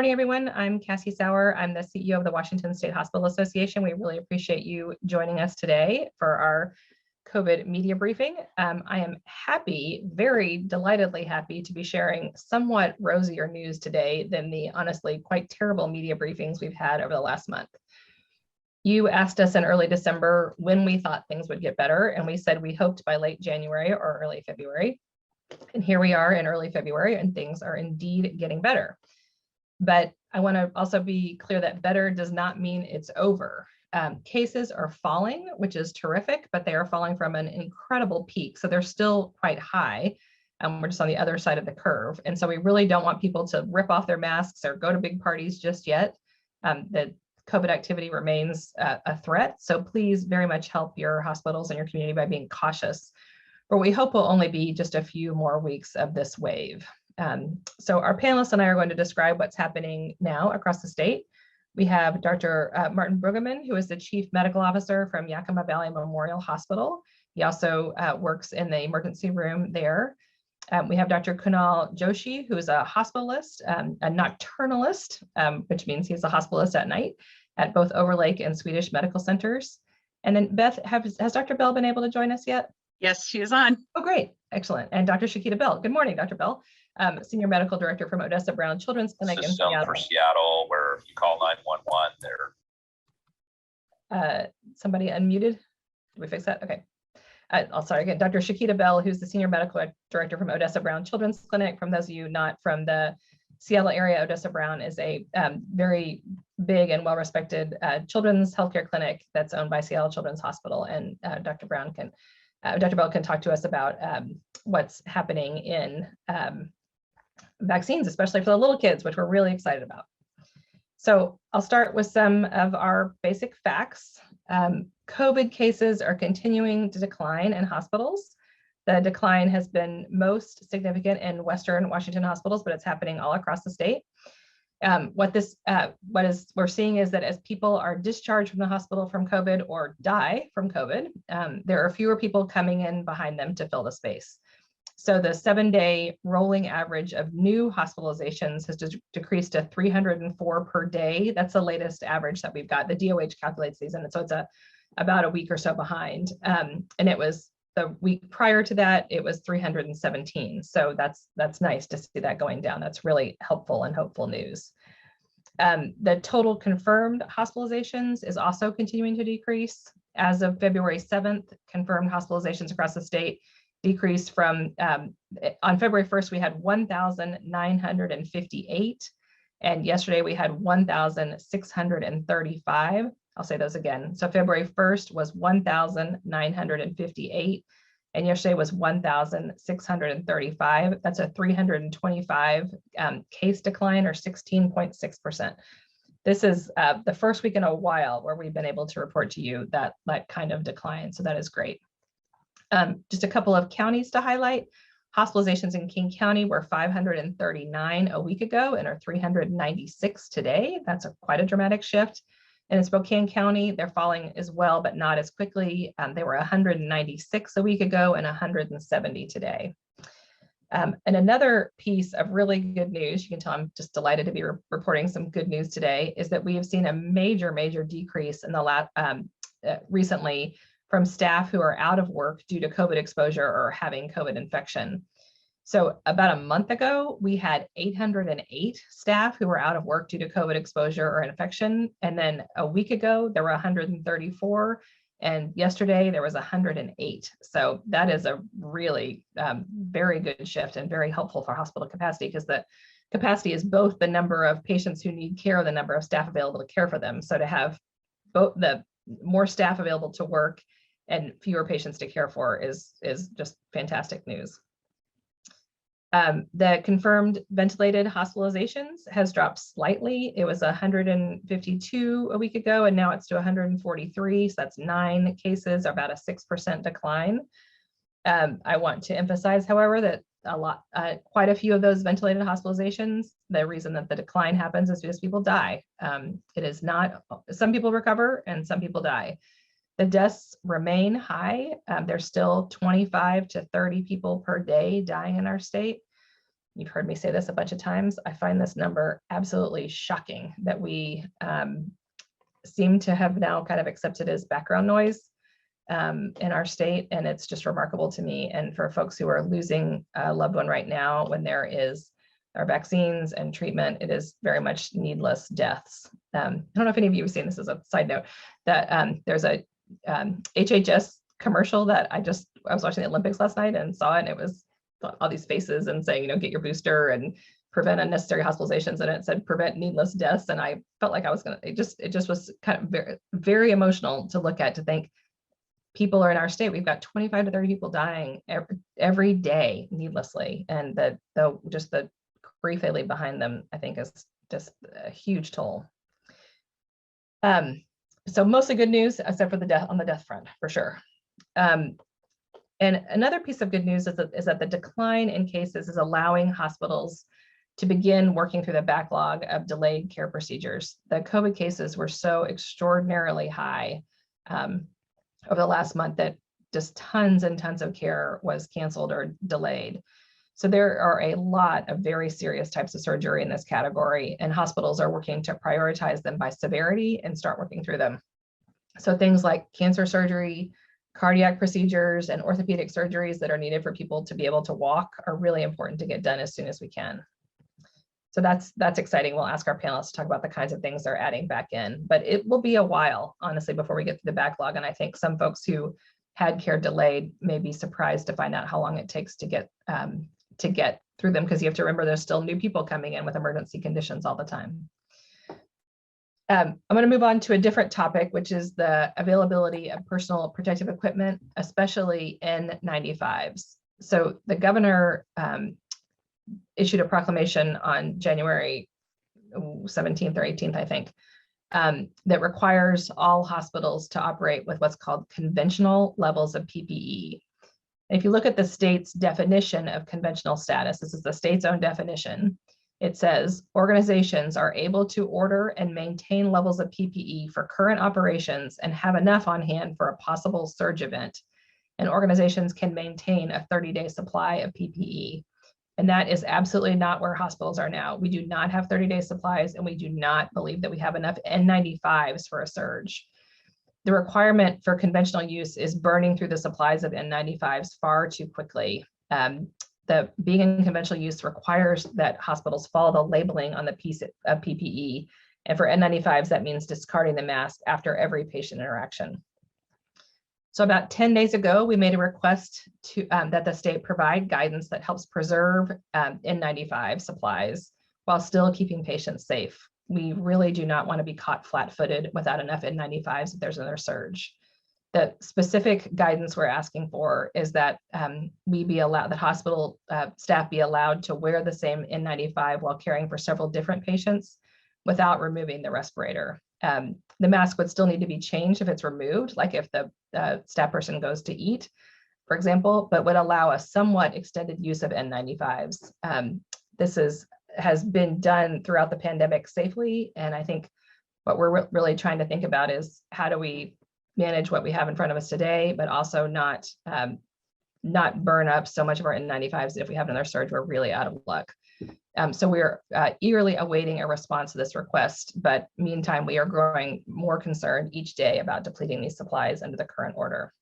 morning, everyone. I'm Cassie Sauer. I'm the CEO of the Washington State Hospital Association. We really appreciate you joining us today for our COVID media briefing. I am happy, very delightedly happy to be sharing somewhat rosier news today than the honestly quite terrible media briefings we've had over the last month. You asked us in early December when we thought things would get better, and we said we hoped by late January or early February. And here we are in early February, and things are indeed getting better. But I want to also be clear that better does not mean it's over. Cases are falling, which is terrific, but they are falling from an incredible peak. So they're still quite high. We're just on the other side of the curve. And so we really don't want people to rip off their masks or go to big parties just yet. The COVID activity remains a threat. So please very much help your hospitals and your community by being cautious. But we hope will only be just a few more weeks of this wave. So our panelists and I are going to describe what's happening now across the state. We have Dr. Martin Brueggemann, who is the Chief Medical Officer from Yakima Valley Memorial Hospital. He also works in the emergency room there. We have Dr. Kunal Joshi, who is a hospitalist, a nocturnalist, which means he's a hospitalist at night at both Overlake and Swedish medical centers. And then Beth, has Dr. Bell been able to join us yet? Yes, she is on. Oh, great. Excellent. And Dr. Shakita Bell. Good morning, Dr. Bell. Senior Medical Director from Odessa Brown Children's Clinic in Seattle. For Seattle, where if you call 911, they're somebody unmuted. Did we fix that? Okay. I'll sorry again. Dr. Shakita Bell, who's the Senior Medical Director from Odessa Brown Children's Clinic. From those of you not from the Seattle area, Odessa Brown is a very big and well-respected children's healthcare clinic that's owned by Seattle Children's Hospital. And Dr. Bell can talk to us about what's happening in vaccines, especially for the little kids, which we're really excited about. So I'll start with some of our basic facts. COVID cases are continuing to decline in hospitals. The decline has been most significant in Western Washington hospitals, but it's happening all across the state. What we're seeing is that as people are discharged from the hospital from COVID or die from COVID, there are fewer people coming in behind them to fill the space. So the 7-day rolling average of new hospitalizations has decreased to 304 per day. That's the latest average that we've got. The DOH calculates these, and so it's about a week or so behind. And it was the week prior to that, it was 317. So that's nice to see that going down. That's really helpful and hopeful news. The total confirmed hospitalizations is also continuing to decrease. As of February 7th, confirmed hospitalizations across the state decreased from, on February 1st, we had 1,958. And yesterday we had 1,635. I'll say those again. So February 1st was 1,958. And yesterday was 1,635. That's a 325 case decline, or 16.6%. This is the first week in a while where we've been able to report to you that kind of decline. So that is great. Just a couple of counties to highlight. Hospitalizations in King County were 539 a week ago and are 396 today. That's quite a dramatic shift. And in Spokane County, they're falling as well, but not as quickly. They were 196 a week ago and 170 today. And another piece of really good news, you can tell I'm just delighted to be reporting some good news today, is that we have seen a major decrease in the recently from staff who are out of work due to COVID exposure or having COVID infection. So about a month ago, we had 808 staff who were out of work due to COVID exposure or infection. And then a week ago, there were 134. And yesterday there was 108. So that is a really very good shift and very helpful for hospital capacity, because the capacity is both the number of patients who need care, the number of staff available to care for them. So to have both the more staff available to work and fewer patients to care for is just fantastic news. The confirmed ventilated hospitalizations has dropped slightly. It was 152 a week ago, and now it's to 143. So that's 9 cases, about a 6% decline. I want to emphasize, however, that quite a few of those ventilated hospitalizations, the reason that the decline happens is because people die. It is not, some people recover and some people die. The deaths remain high. There's still 25 to 30 people per day dying in our state. you've heard me say this a bunch of times, I find this number absolutely shocking that we seem to have now kind of accepted as background noise in our state. And it's just remarkable to me. And for folks who are losing a loved one right now, when there are vaccines and treatment, it is very much needless deaths. I don't know if any of you have seen this as a side note, that there's a HHS commercial that I was watching the Olympics last night and saw it, and it was all these faces and saying, get your booster and prevent unnecessary hospitalizations, and it said prevent needless deaths. And I felt like I was it just was kind of very, very emotional to look at, to think people are in our state. We've got 25 to 30 people dying every day needlessly. And just the grief they leave behind them, I think, is just a huge toll. So mostly good news, except for the death front, for sure. And another piece of good news is that the decline in cases is allowing hospitals to begin working through the backlog of delayed care procedures. The COVID cases were so extraordinarily high over the last month that just tons and tons of care was canceled or delayed. So there are a lot of very serious types of surgery in this category, and hospitals are working to prioritize them by severity and start working through them. So things like cancer surgery, cardiac procedures, and orthopedic surgeries that are needed for people to be able to walk are really important to get done as soon as we can. So that's exciting. We'll ask our panelists to talk about the kinds of things they're adding back in, but it will be a while, honestly, before we get to the backlog. And I think some folks who had care delayed may be surprised to find out how long it takes to get through them, because you have to remember there's still new people coming in with emergency conditions all the time. I'm going to move on to a different topic, which is the availability of personal protective equipment, especially N95s. So the governor issued a proclamation on January 17th or 18th, I think, that requires all hospitals to operate with what's called conventional levels of PPE. And if you look at the state's definition of conventional status, this is the state's own definition. It says organizations are able to order and maintain levels of PPE for current operations and have enough on hand for a possible surge event. And organizations can maintain a 30-day supply of PPE. And that is absolutely not where hospitals are now. We do not have 30-day supplies, and we do not believe that we have enough N95s for a surge. The requirement for conventional use is burning through the supplies of N95s far too quickly. Being in conventional use requires that hospitals follow the labeling on the piece of PPE. And for N95s, that means discarding the mask after every patient interaction. So about 10 days ago, we made a request to that the state provide guidance that helps preserve N95 supplies while still keeping patients safe. We really do not want to be caught flat-footed without enough N95s if there's another surge. The specific guidance we're asking for is that that hospital staff be allowed to wear the same N95 while caring for several different patients without removing the respirator. The mask would still need to be changed if it's removed, like if the staff person goes to eat, for example, but would allow a somewhat extended use of N95s. This has been done throughout the pandemic safely, and I think what we're really trying to think about is how do we manage what we have in front of us today, but also not burn up so much of our N95s that if we have another surge, we're really out of luck. So we're eagerly awaiting a response to this request, but meantime, we are growing more concerned each day about depleting these supplies under the current order.